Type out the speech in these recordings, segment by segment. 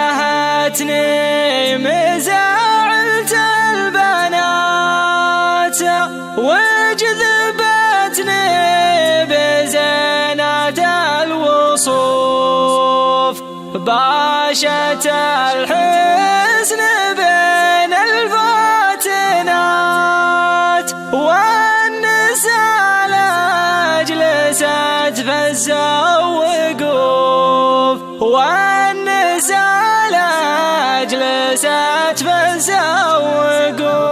تيهتني مزاعلة البنات وجذبتني بزينة الوصوف باشت الحسن بين الفاتنات والنساء لجلست في الزوقوف والنساء لجلست في الزوقوف.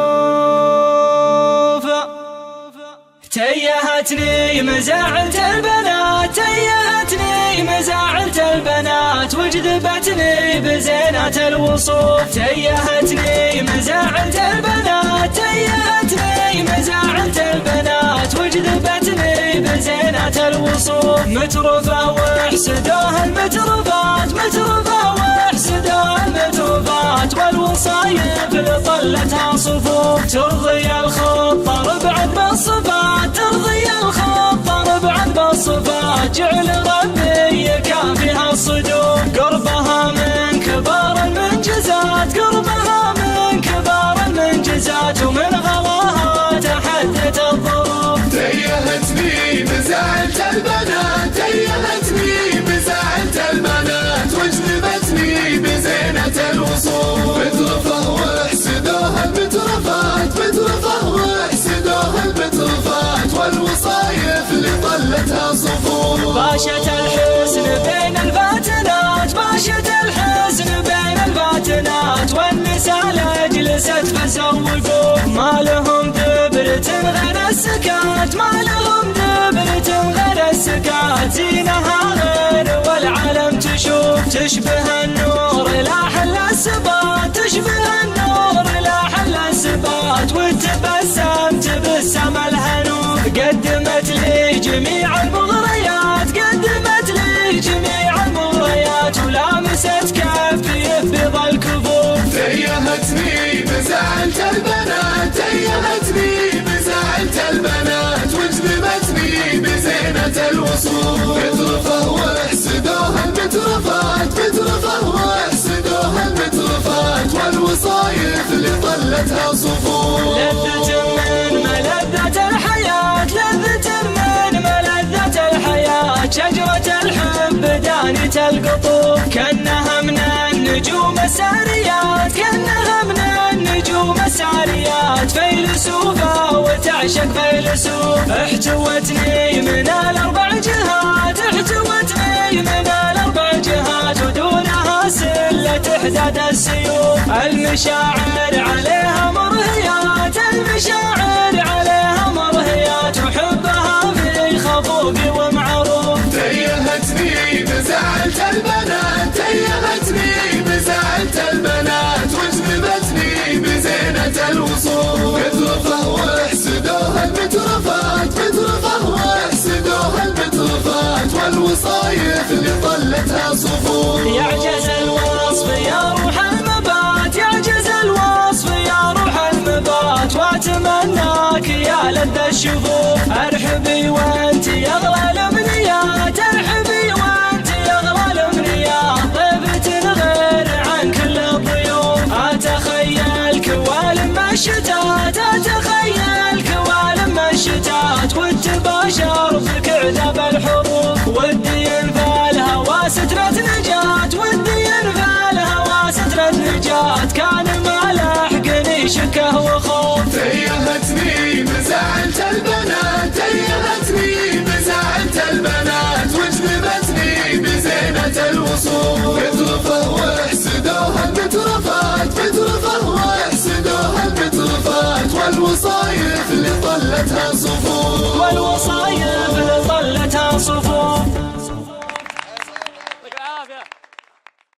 تيهتني مزاعلة البنات تيهتني مزاعلة البنات وجذبتني بزينة الوصوف تيهتني مزاعلة البنات تيهتني مزاعلة البنات وجذبتني بزينة الوصوف مترفة وحسدوها المترفات مترفة وحسدوها المترفات والوصايف لطلتها صفوف ترضي الخطة ربعد بالصفات ترضي الخطة ربعد بالصفات جعل ربي يكافيها الصدوف قربها من كبار المنجزات قربها من كبار المنجزات ومن غلاها تحدت الظروف. تيهتني مزاعلة البنات تيهتني مزاعلة البنات وجذبتني بزينة الوصول مترفة وحسدوها المترفات مترفة وحسدوها المترفات والوصايف اللي طلتها صفوف باشت الحسن بين الفاتنات باشت الحسن بين الفاتنات والنساء لجلست فسوقوف ما لهم دبرة غير السكات ما لهم دبرة غير السكات زينها غير والعالم تشوف تشبه النور لا حل السبات تشبه النور لا حل السبات وتبسم تبسم الهنوف قدمت لي جميع المغريات قدمت لي جميع المغريات ولامست كفي بيض الكفوف. تيهتني مزاعلة البنات تيهتني مزاعلة البنات وجذبتني بزينة الوصول مترفة وحسدوها المترفات مترفة وحسدوها المترفات والوصايف اللي طلتها صفوف لذة من ملذة الحياة لذة من ملذة الحياة شجرة الحب دانية القطوف كأنها من النجوم الساريات كأنها من النجوم الساريات فيلسوفة وتعشق فيلسوف احتوتني من الأربع جهات احتوتني من الأربع جهات ودونها سلة إحداد السيوف المشاعر عليها مرهيات المشاعر عليها مرهيات وحبها في خفوق ومعروف. تيهتني مزاعلة البنات تيهتني مزاعلة البنات وجذبتني بزينة الوصول مترفة وحسدوها المترفات مترفة وحسدوها المترفات والوصايف اللي طلتها صفوف. يعجز الوصف يا روح المبات يعجز الوصف يا روح المبات واتمناك يا لذ الشفوف ارحبي وانت يا اغلى الامنيات ارحبي وانت يا اغلى الامنيات طيبة غير عن كل الضيوف اتخيل كوالم الشتات اتخيل كوالم الشتات والتباشر في كعذاب الحروف ودي ينفى الهوى سترة نجاة ودي ينفى الهوى سترة نجاة كان ما لحقني شكه وخوف. تيهتني مزاعلة البنات تيهتني مزاعلة البنات وجذبتني بزينة الوصول مترفة وحسدوها المترفات مترفة وحسدوها المترفات والوصايف اللي طلتها